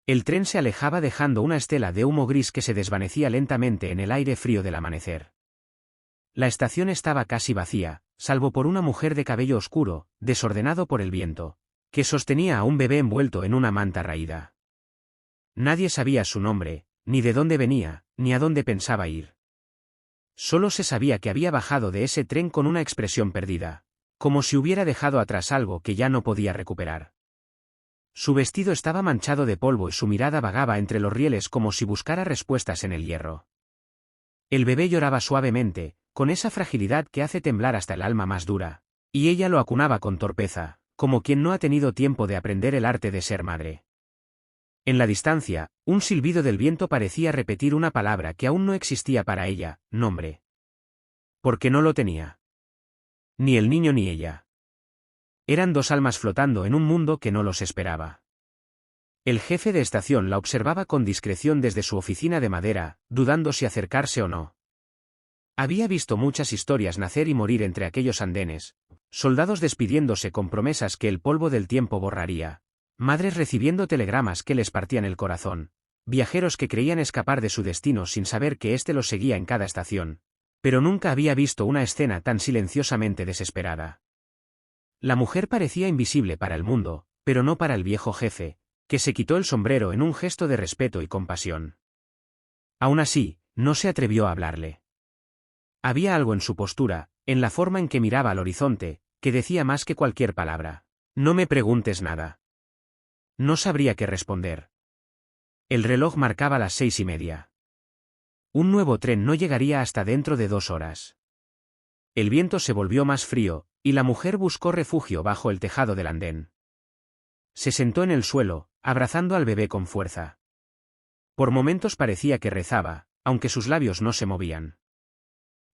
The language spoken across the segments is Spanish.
El tren se alejaba dejando una estela de humo gris que se desvanecía lentamente en el aire frío del amanecer. La estación estaba casi vacía, salvo por una mujer de cabello oscuro, desordenado por el viento, que sostenía a un bebé envuelto en una manta raída. Nadie sabía su nombre, ni de dónde venía, ni a dónde pensaba ir. Solo se sabía que había bajado de ese tren con una expresión perdida, como si hubiera dejado atrás algo que ya no podía recuperar. Su vestido estaba manchado de polvo y su mirada vagaba entre los rieles como si buscara respuestas en el hierro. El bebé lloraba suavemente, con esa fragilidad que hace temblar hasta el alma más dura, y ella lo acunaba con torpeza, como quien no ha tenido tiempo de aprender el arte de ser madre. En la distancia, un silbido del viento parecía repetir una palabra que aún no existía para ella: nombre. Porque no lo tenía. Ni el niño ni ella. Eran dos almas flotando en un mundo que no los esperaba. El jefe de estación la observaba con discreción desde su oficina de madera, dudando si acercarse o no. Había visto muchas historias nacer y morir entre aquellos andenes, soldados despidiéndose con promesas que el polvo del tiempo borraría, madres recibiendo telegramas que les partían el corazón, viajeros que creían escapar de su destino sin saber que éste los seguía en cada estación, pero nunca había visto una escena tan silenciosamente desesperada. La mujer parecía invisible para el mundo, pero no para el viejo jefe, que se quitó el sombrero en un gesto de respeto y compasión. Aún así, no se atrevió a hablarle. Había algo en su postura, en la forma en que miraba al horizonte, que decía más que cualquier palabra: no me preguntes nada. No sabría qué responder. El reloj marcaba las 6:30. Un nuevo tren no llegaría hasta dentro de 2 horas. El viento se volvió más frío, y la mujer buscó refugio bajo el tejado del andén. Se sentó en el suelo, abrazando al bebé con fuerza. Por momentos parecía que rezaba, aunque sus labios no se movían.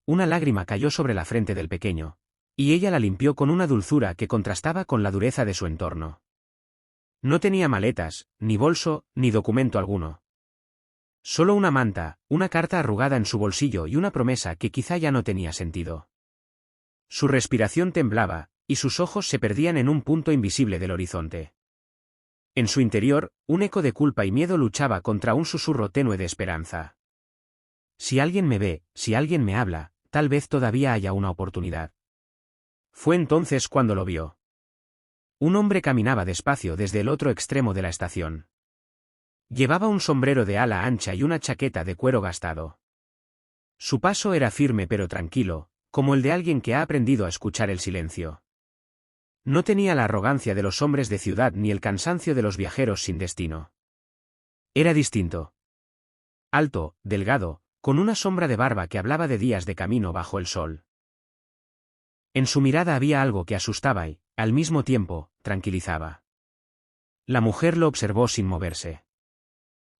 Una lágrima cayó sobre la frente del pequeño, y ella la limpió con una dulzura que contrastaba con la dureza de su entorno. No tenía maletas, ni bolso, ni documento alguno. Solo una manta, una carta arrugada en su bolsillo y una promesa que quizá ya no tenía sentido. Su respiración temblaba, y sus ojos se perdían en un punto invisible del horizonte. En su interior, un eco de culpa y miedo luchaba contra un susurro tenue de esperanza. Si alguien me ve, si alguien me habla, tal vez todavía haya una oportunidad. Fue entonces cuando lo vio. Un hombre caminaba despacio desde el otro extremo de la estación. Llevaba un sombrero de ala ancha y una chaqueta de cuero gastado. Su paso era firme pero tranquilo, como el de alguien que ha aprendido a escuchar el silencio. No tenía la arrogancia de los hombres de ciudad ni el cansancio de los viajeros sin destino. Era distinto. Alto, delgado, con una sombra de barba que hablaba de días de camino bajo el sol. En su mirada había algo que asustaba y, al mismo tiempo, tranquilizaba. La mujer lo observó sin moverse.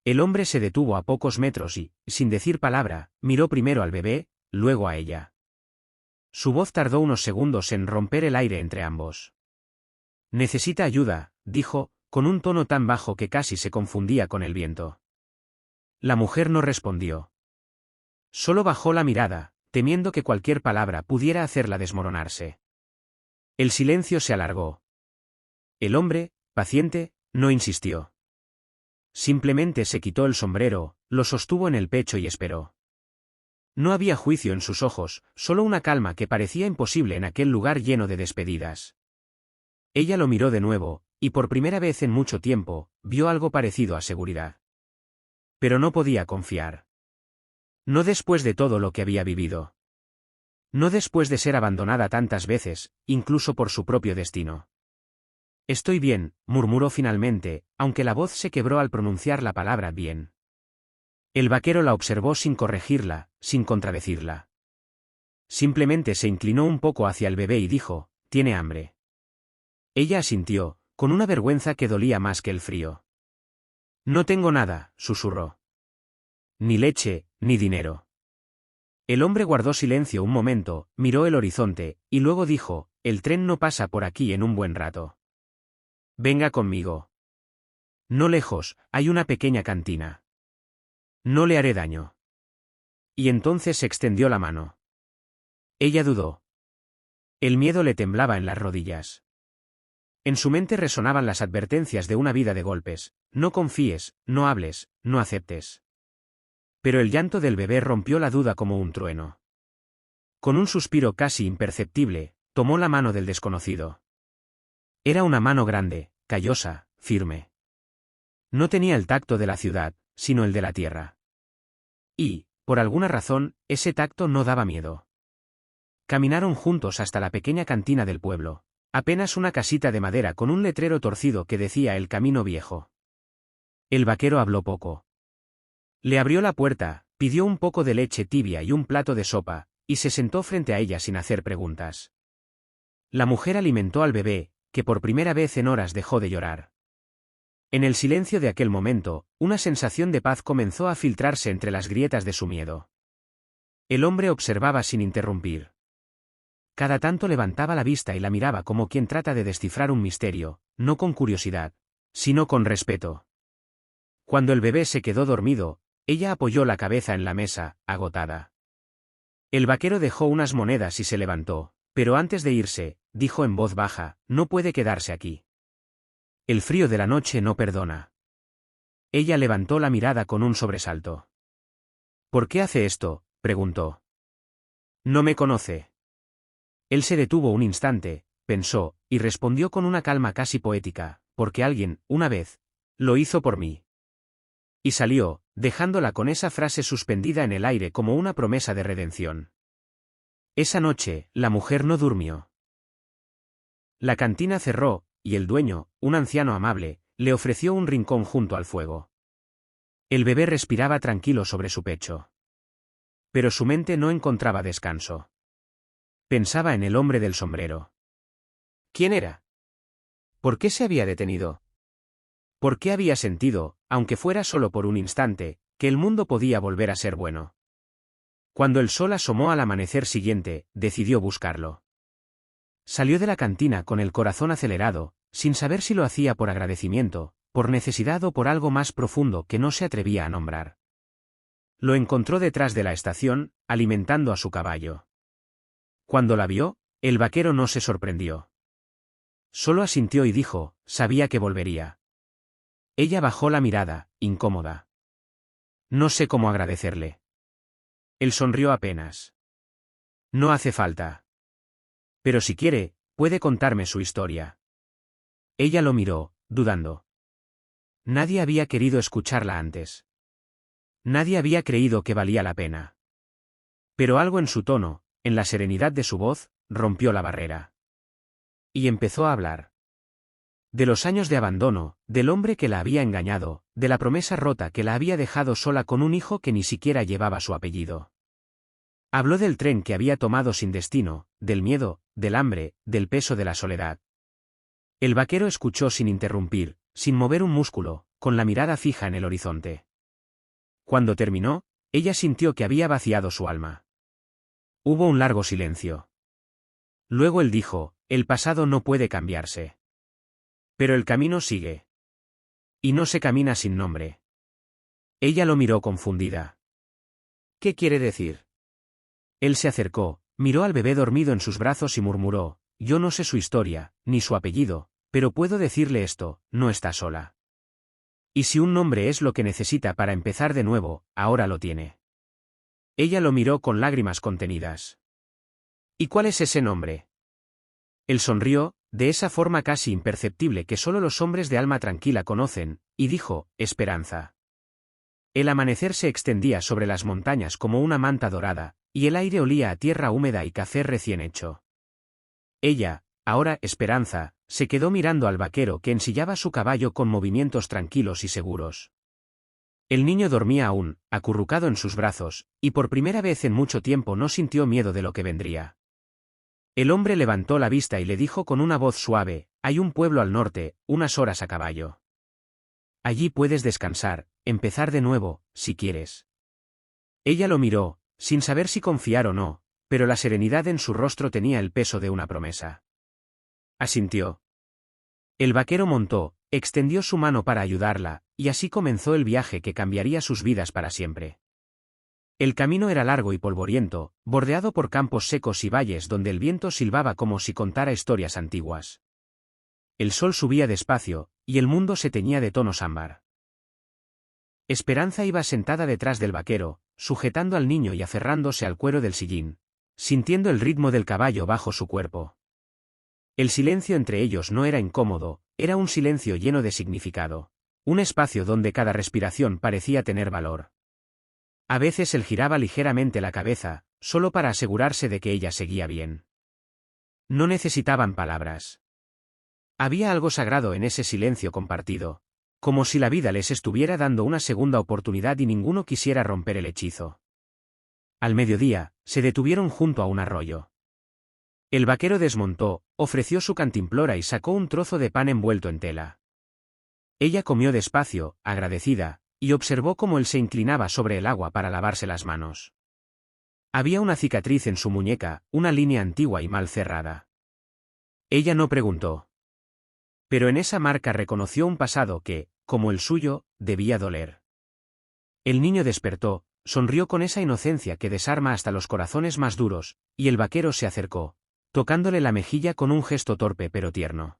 El hombre se detuvo a pocos metros y, sin decir palabra, miró primero al bebé, luego a ella. Su voz tardó unos segundos en romper el aire entre ambos. Necesita ayuda, dijo, con un tono tan bajo que casi se confundía con el viento. La mujer no respondió. Solo bajó la mirada, temiendo que cualquier palabra pudiera hacerla desmoronarse. El silencio se alargó. El hombre, paciente, no insistió. Simplemente se quitó el sombrero, lo sostuvo en el pecho y esperó. No había juicio en sus ojos, solo una calma que parecía imposible en aquel lugar lleno de despedidas. Ella lo miró de nuevo, y por primera vez en mucho tiempo, vio algo parecido a seguridad. Pero no podía confiar. No después de todo lo que había vivido. No después de ser abandonada tantas veces, incluso por su propio destino. Estoy bien, murmuró finalmente, aunque la voz se quebró al pronunciar la palabra bien. El vaquero la observó sin corregirla, sin contradecirla. Simplemente se inclinó un poco hacia el bebé y dijo: «¿Tiene hambre?». Ella asintió, con una vergüenza que dolía más que el frío. «No tengo nada», susurró. «Ni leche, ni dinero». El hombre guardó silencio un momento, miró el horizonte, y luego dijo: «El tren no pasa por aquí en un buen rato. Venga conmigo. No lejos, hay una pequeña cantina. No le haré daño». Y entonces extendió la mano. Ella dudó. El miedo le temblaba en las rodillas. En su mente resonaban las advertencias de una vida de golpes, No confíes, no hables, no aceptes. Pero el llanto del bebé rompió la duda como un trueno. Con un suspiro casi imperceptible, tomó la mano del desconocido. Era una mano grande, callosa, firme. No tenía el tacto de la ciudad, sino el de la tierra. Y, por alguna razón, ese tacto no daba miedo. Caminaron juntos hasta la pequeña cantina del pueblo, apenas una casita de madera con un letrero torcido que decía El Camino Viejo. El vaquero habló poco. Le abrió la puerta, pidió un poco de leche tibia y un plato de sopa, y se sentó frente a ella sin hacer preguntas. La mujer alimentó al bebé, que por primera vez en horas dejó de llorar. En el silencio de aquel momento, una sensación de paz comenzó a filtrarse entre las grietas de su miedo. El hombre observaba sin interrumpir. Cada tanto levantaba la vista y la miraba como quien trata de descifrar un misterio, no con curiosidad, sino con respeto. Cuando el bebé se quedó dormido, ella apoyó la cabeza en la mesa, agotada. El vaquero dejó unas monedas y se levantó, pero antes de irse, dijo en voz baja, no puede quedarse aquí. El frío de la noche no perdona. Ella levantó la mirada con un sobresalto. ¿Por qué hace esto?, preguntó. No me conoce. Él se detuvo un instante, pensó, y respondió con una calma casi poética, porque alguien, una vez, lo hizo por mí. Y salió, dejándola con esa frase suspendida en el aire como una promesa de redención. Esa noche, la mujer no durmió. La cantina cerró, y el dueño, un anciano amable, le ofreció un rincón junto al fuego. El bebé respiraba tranquilo sobre su pecho. Pero su mente no encontraba descanso. Pensaba en el hombre del sombrero. ¿Quién era? ¿Por qué se había detenido? ¿Por qué había sentido, aunque fuera solo por un instante, que el mundo podía volver a ser bueno? Cuando el sol asomó al amanecer siguiente, decidió buscarlo. Salió de la cantina con el corazón acelerado, sin saber si lo hacía por agradecimiento, por necesidad o por algo más profundo que no se atrevía a nombrar. Lo encontró detrás de la estación, alimentando a su caballo. Cuando la vio, el vaquero no se sorprendió. Solo asintió y dijo, sabía que volvería. Ella bajó la mirada, incómoda. No sé cómo agradecerle. Él sonrió apenas. No hace falta. Pero si quiere, puede contarme su historia. Ella lo miró, dudando. Nadie había querido escucharla antes. Nadie había creído que valía la pena. Pero algo en su tono, en la serenidad de su voz, rompió la barrera. Y empezó a hablar. De los años de abandono, del hombre que la había engañado, de la promesa rota que la había dejado sola con un hijo que ni siquiera llevaba su apellido. Habló del tren que había tomado sin destino, del miedo, del hambre, del peso de la soledad. El vaquero escuchó sin interrumpir, sin mover un músculo, con la mirada fija en el horizonte. Cuando terminó, ella sintió que había vaciado su alma. Hubo un largo silencio. Luego él dijo, el pasado no puede cambiarse. Pero el camino sigue. Y no se camina sin nombre. Ella lo miró confundida. ¿Qué quiere decir? Él se acercó, miró al bebé dormido en sus brazos y murmuró, yo no sé su historia, ni su apellido, pero puedo decirle esto, no está sola. Y si un nombre es lo que necesita para empezar de nuevo, ahora lo tiene. Ella lo miró con lágrimas contenidas. ¿Y cuál es ese nombre? Él sonrió, de esa forma casi imperceptible que solo los hombres de alma tranquila conocen, y dijo, esperanza. El amanecer se extendía sobre las montañas como una manta dorada, y el aire olía a tierra húmeda y café recién hecho. Ella, ahora Esperanza, se quedó mirando al vaquero que ensillaba su caballo con movimientos tranquilos y seguros. El niño dormía aún, acurrucado en sus brazos, y por primera vez en mucho tiempo no sintió miedo de lo que vendría. El hombre levantó la vista y le dijo con una voz suave, hay un pueblo al norte, unas horas a caballo. Allí puedes descansar, empezar de nuevo, si quieres. Ella lo miró, sin saber si confiar o no, pero la serenidad en su rostro tenía el peso de una promesa. Asintió. El vaquero montó, extendió su mano para ayudarla, y así comenzó el viaje que cambiaría sus vidas para siempre. El camino era largo y polvoriento, bordeado por campos secos y valles donde el viento silbaba como si contara historias antiguas. El sol subía despacio, y el mundo se teñía de tonos ámbar. Esperanza iba sentada detrás del vaquero, sujetando al niño y aferrándose al cuero del sillín, sintiendo el ritmo del caballo bajo su cuerpo. El silencio entre ellos no era incómodo, era un silencio lleno de significado, un espacio donde cada respiración parecía tener valor. A veces él giraba ligeramente la cabeza, solo para asegurarse de que ella seguía bien. No necesitaban palabras. Había algo sagrado en ese silencio compartido, como si la vida les estuviera dando una segunda oportunidad y ninguno quisiera romper el hechizo. Al mediodía, se detuvieron junto a un arroyo. El vaquero desmontó, ofreció su cantimplora y sacó un trozo de pan envuelto en tela. Ella comió despacio, agradecida, y observó cómo él se inclinaba sobre el agua para lavarse las manos. Había una cicatriz en su muñeca, una línea antigua y mal cerrada. Ella no preguntó. Pero en esa marca reconoció un pasado que, como el suyo, debía doler. El niño despertó, sonrió con esa inocencia que desarma hasta los corazones más duros, y el vaquero se acercó, tocándole la mejilla con un gesto torpe pero tierno.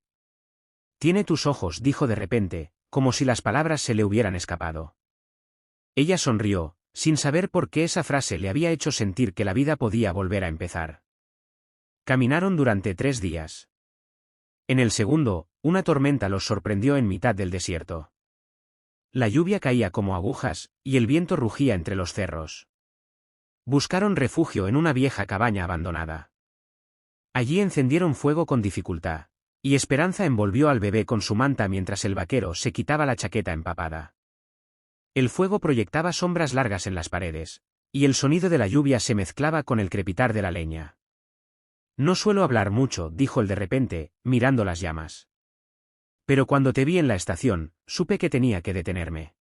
«Tiene tus ojos», dijo de repente, como si las palabras se le hubieran escapado. Ella sonrió, sin saber por qué esa frase le había hecho sentir que la vida podía volver a empezar. Caminaron durante 3 días. En el segundo, una tormenta los sorprendió en mitad del desierto. La lluvia caía como agujas, y el viento rugía entre los cerros. Buscaron refugio en una vieja cabaña abandonada. Allí encendieron fuego con dificultad, y Esperanza envolvió al bebé con su manta mientras el vaquero se quitaba la chaqueta empapada. El fuego proyectaba sombras largas en las paredes, y el sonido de la lluvia se mezclaba con el crepitar de la leña. «No suelo hablar mucho», dijo él de repente, mirando las llamas. «Pero cuando te vi en la estación, supe que tenía que detenerme».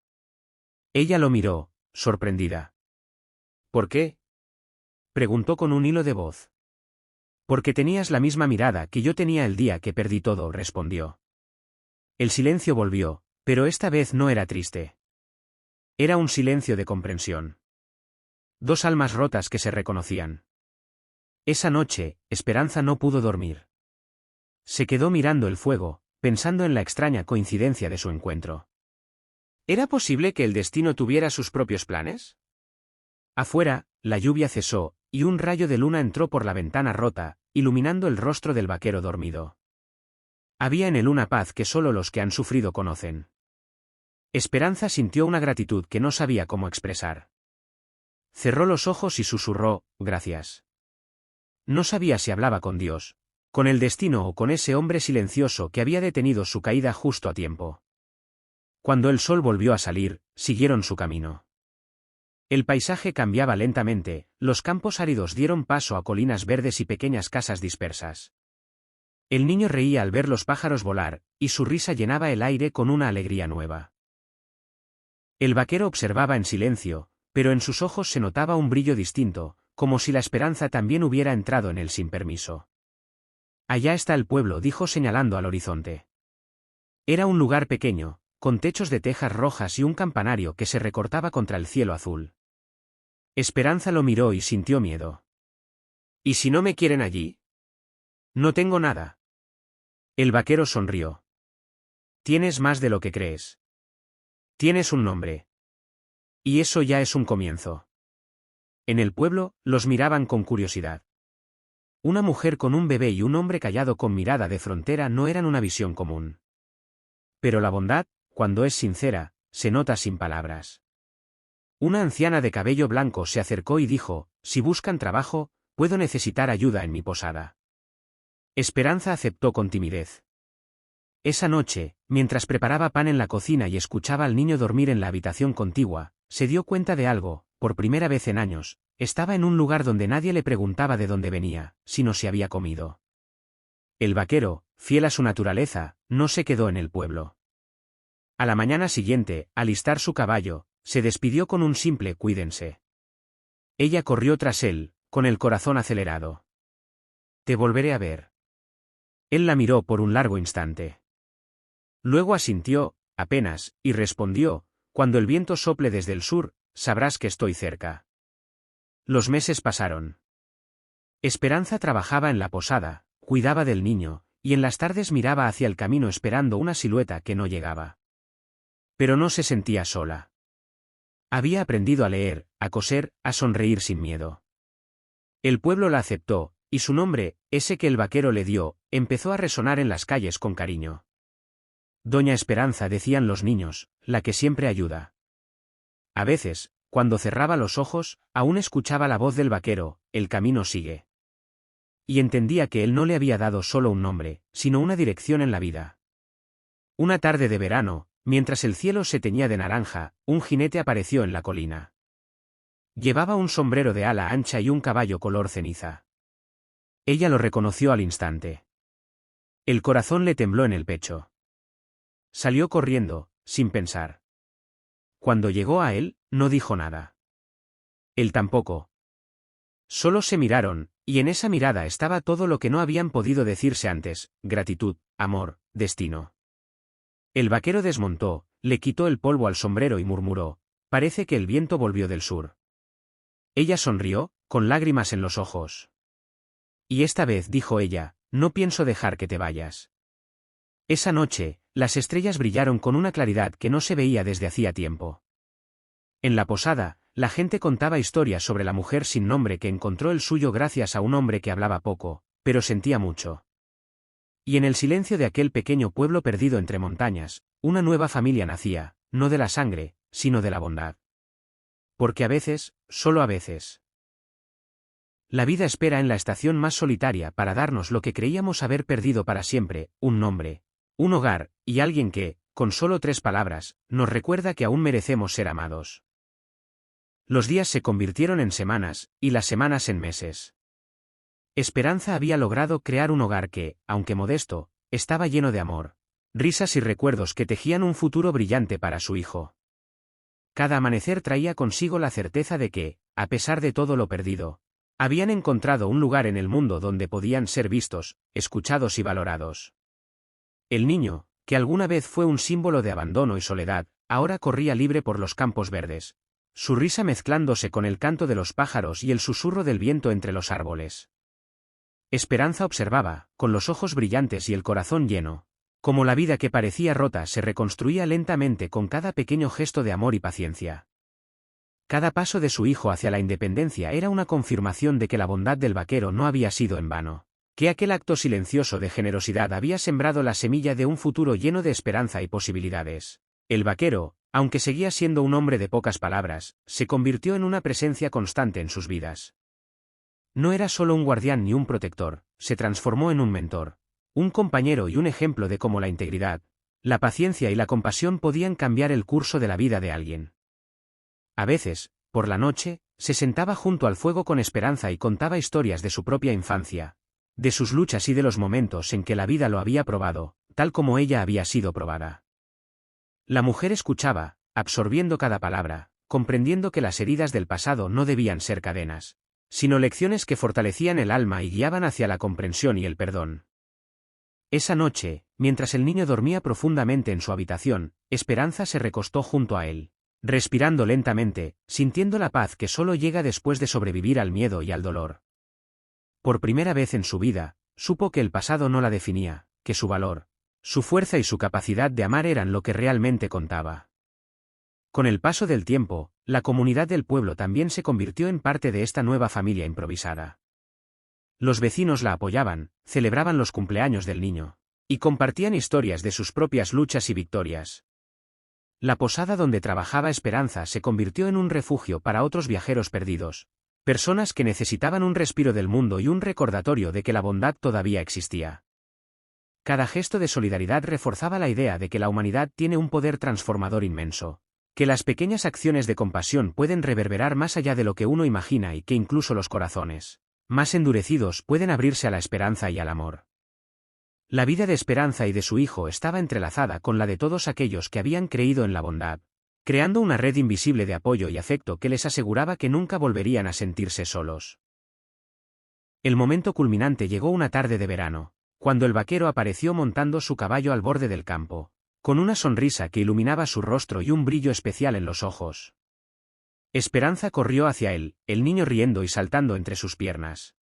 Ella lo miró, sorprendida. «¿Por qué?», preguntó con un hilo de voz. «Porque tenías la misma mirada que yo tenía el día que perdí todo», respondió. El silencio volvió, pero esta vez no era triste. Era un silencio de comprensión. 2 almas rotas que se reconocían. Esa noche, Esperanza no pudo dormir. Se quedó mirando el fuego, pensando en la extraña coincidencia de su encuentro. ¿Era posible que el destino tuviera sus propios planes? Afuera, la lluvia cesó, y un rayo de luna entró por la ventana rota, iluminando el rostro del vaquero dormido. Había en él una paz que solo los que han sufrido conocen. Esperanza sintió una gratitud que no sabía cómo expresar. Cerró los ojos y susurró, «Gracias». No sabía si hablaba con Dios, con el destino o con ese hombre silencioso que había detenido su caída justo a tiempo. Cuando el sol volvió a salir, siguieron su camino. El paisaje cambiaba lentamente, los campos áridos dieron paso a colinas verdes y pequeñas casas dispersas. El niño reía al ver los pájaros volar, y su risa llenaba el aire con una alegría nueva. El vaquero observaba en silencio, pero en sus ojos se notaba un brillo distinto, como si la esperanza también hubiera entrado en él sin permiso. «Allá está el pueblo», dijo señalando al horizonte. Era un lugar pequeño, con techos de tejas rojas y un campanario que se recortaba contra el cielo azul. Esperanza lo miró y sintió miedo. «¿Y si no me quieren allí? No tengo nada». El vaquero sonrió. «Tienes más de lo que crees. Tienes un nombre. Y eso ya es un comienzo». En el pueblo, los miraban con curiosidad. Una mujer con un bebé y un hombre callado con mirada de frontera no eran una visión común. Pero la bondad, cuando es sincera, se nota sin palabras. Una anciana de cabello blanco se acercó y dijo, «Si buscan trabajo, puedo necesitar ayuda en mi posada». Esperanza aceptó con timidez. Esa noche, mientras preparaba pan en la cocina y escuchaba al niño dormir en la habitación contigua, se dio cuenta de algo. Por primera vez en años, estaba en un lugar donde nadie le preguntaba de dónde venía, sino si había comido. El vaquero, fiel a su naturaleza, no se quedó en el pueblo. A la mañana siguiente, al alistar su caballo, se despidió con un simple «cuídense». Ella corrió tras él, con el corazón acelerado. «Te volveré a ver». Él la miró por un largo instante. Luego asintió, apenas, y respondió, «Cuando el viento sople desde el sur, sabrás que estoy cerca». Los meses pasaron. Esperanza trabajaba en la posada, cuidaba del niño, y en las tardes miraba hacia el camino esperando una silueta que no llegaba. Pero no se sentía sola. Había aprendido a leer, a coser, a sonreír sin miedo. El pueblo la aceptó, y su nombre, ese que el vaquero le dio, empezó a resonar en las calles con cariño. Doña Esperanza, decían los niños, la que siempre ayuda. A veces, cuando cerraba los ojos, aún escuchaba la voz del vaquero, el camino sigue. Y entendía que él no le había dado solo un nombre, sino una dirección en la vida. Una tarde de verano, mientras el cielo se teñía de naranja, un jinete apareció en la colina. Llevaba un sombrero de ala ancha y un caballo color ceniza. Ella lo reconoció al instante. El corazón le tembló en el pecho. Salió corriendo, sin pensar. Cuando llegó a él, no dijo nada. Él tampoco. Solo se miraron, y en esa mirada estaba todo lo que no habían podido decirse antes: gratitud, amor, destino. El vaquero desmontó, le quitó el polvo al sombrero y murmuró: parece que el viento volvió del sur. Ella sonrió, con lágrimas en los ojos. Y esta vez, dijo ella, no pienso dejar que te vayas. Esa noche, las estrellas brillaron con una claridad que no se veía desde hacía tiempo. En la posada, la gente contaba historias sobre la mujer sin nombre que encontró el suyo gracias a un hombre que hablaba poco, pero sentía mucho. Y en el silencio de aquel pequeño pueblo perdido entre montañas, una nueva familia nacía, no de la sangre, sino de la bondad. Porque a veces, solo a veces, la vida espera en la estación más solitaria para darnos lo que creíamos haber perdido para siempre: un nombre, un hogar, y alguien que, con solo 3 palabras, nos recuerda que aún merecemos ser amados. Los días se convirtieron en semanas, y las semanas en meses. Esperanza había logrado crear un hogar que, aunque modesto, estaba lleno de amor, risas y recuerdos que tejían un futuro brillante para su hijo. Cada amanecer traía consigo la certeza de que, a pesar de todo lo perdido, habían encontrado un lugar en el mundo donde podían ser vistos, escuchados y valorados. El niño, que alguna vez fue un símbolo de abandono y soledad, ahora corría libre por los campos verdes, su risa mezclándose con el canto de los pájaros y el susurro del viento entre los árboles. Esperanza observaba, con los ojos brillantes y el corazón lleno, cómo la vida que parecía rota se reconstruía lentamente con cada pequeño gesto de amor y paciencia. Cada paso de su hijo hacia la independencia era una confirmación de que la bondad del vaquero no había sido en vano, que aquel acto silencioso de generosidad había sembrado la semilla de un futuro lleno de esperanza y posibilidades. El vaquero, aunque seguía siendo un hombre de pocas palabras, se convirtió en una presencia constante en sus vidas. No era solo un guardián ni un protector, se transformó en un mentor, un compañero y un ejemplo de cómo la integridad, la paciencia y la compasión podían cambiar el curso de la vida de alguien. A veces, por la noche, se sentaba junto al fuego con Esperanza y contaba historias de su propia infancia, de sus luchas y de los momentos en que la vida lo había probado, tal como ella había sido probada. La mujer escuchaba, absorbiendo cada palabra, comprendiendo que las heridas del pasado no debían ser cadenas, sino lecciones que fortalecían el alma y guiaban hacia la comprensión y el perdón. Esa noche, mientras el niño dormía profundamente en su habitación, Esperanza se recostó junto a él, respirando lentamente, sintiendo la paz que solo llega después de sobrevivir al miedo y al dolor. Por primera vez en su vida, supo que el pasado no la definía, que su valor, su fuerza y su capacidad de amar eran lo que realmente contaba. Con el paso del tiempo, la comunidad del pueblo también se convirtió en parte de esta nueva familia improvisada. Los vecinos la apoyaban, celebraban los cumpleaños del niño, y compartían historias de sus propias luchas y victorias. La posada donde trabajaba Esperanza se convirtió en un refugio para otros viajeros perdidos, personas que necesitaban un respiro del mundo y un recordatorio de que la bondad todavía existía. Cada gesto de solidaridad reforzaba la idea de que la humanidad tiene un poder transformador inmenso, que las pequeñas acciones de compasión pueden reverberar más allá de lo que uno imagina y que incluso los corazones más endurecidos pueden abrirse a la esperanza y al amor. La vida de Esperanza y de su hijo estaba entrelazada con la de todos aquellos que habían creído en la bondad, creando una red invisible de apoyo y afecto que les aseguraba que nunca volverían a sentirse solos. El momento culminante llegó una tarde de verano, cuando el vaquero apareció montando su caballo al borde del campo, con una sonrisa que iluminaba su rostro y un brillo especial en los ojos. Esperanza corrió hacia él, el niño riendo y saltando entre sus piernas.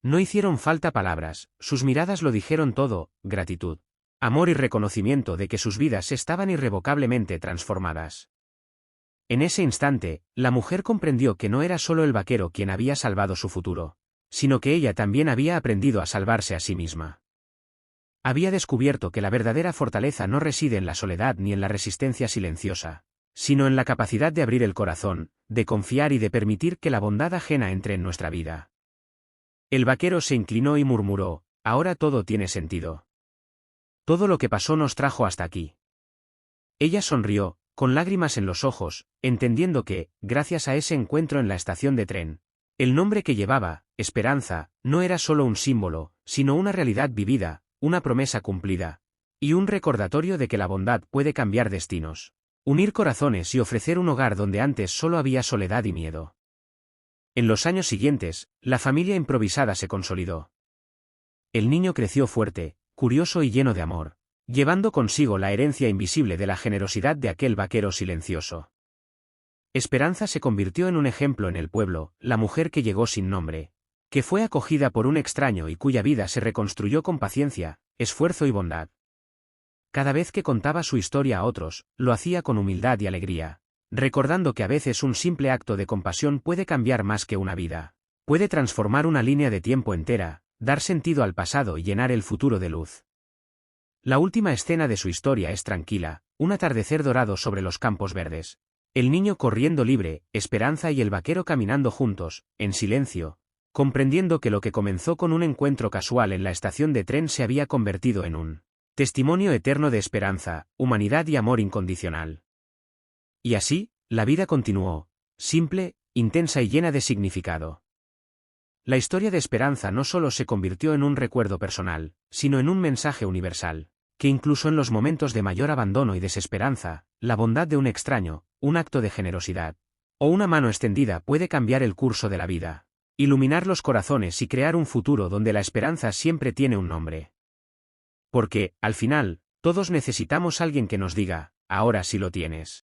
No hicieron falta palabras, sus miradas lo dijeron todo: gratitud, amor y reconocimiento de que sus vidas estaban irrevocablemente transformadas. En ese instante, la mujer comprendió que no era solo el vaquero quien había salvado su futuro, sino que ella también había aprendido a salvarse a sí misma. Había descubierto que la verdadera fortaleza no reside en la soledad ni en la resistencia silenciosa, sino en la capacidad de abrir el corazón, de confiar y de permitir que la bondad ajena entre en nuestra vida. El vaquero se inclinó y murmuró: ahora todo tiene sentido. Todo lo que pasó nos trajo hasta aquí. Ella sonrió, con lágrimas en los ojos, entendiendo que, gracias a ese encuentro en la estación de tren, el nombre que llevaba, Esperanza, no era solo un símbolo, sino una realidad vivida, una promesa cumplida, y un recordatorio de que la bondad puede cambiar destinos, unir corazones y ofrecer un hogar donde antes solo había soledad y miedo. En los años siguientes, la familia improvisada se consolidó. El niño creció fuerte, curioso y lleno de amor, llevando consigo la herencia invisible de la generosidad de aquel vaquero silencioso. Esperanza se convirtió en un ejemplo en el pueblo, la mujer que llegó sin nombre, que fue acogida por un extraño y cuya vida se reconstruyó con paciencia, esfuerzo y bondad. Cada vez que contaba su historia a otros, lo hacía con humildad y alegría, recordando que a veces un simple acto de compasión puede cambiar más que una vida, puede transformar una línea de tiempo entera, dar sentido al pasado y llenar el futuro de luz. La última escena de su historia es tranquila, un atardecer dorado sobre los campos verdes. El niño corriendo libre, Esperanza y el vaquero caminando juntos, en silencio, comprendiendo que lo que comenzó con un encuentro casual en la estación de tren se había convertido en un testimonio eterno de esperanza, humanidad y amor incondicional. Y así, la vida continuó, simple, intensa y llena de significado. La historia de Esperanza no solo se convirtió en un recuerdo personal, sino en un mensaje universal, que incluso en los momentos de mayor abandono y desesperanza, la bondad de un extraño, un acto de generosidad, o una mano extendida puede cambiar el curso de la vida, iluminar los corazones y crear un futuro donde la esperanza siempre tiene un nombre. Porque, al final, todos necesitamos alguien que nos diga: ahora sí lo tienes.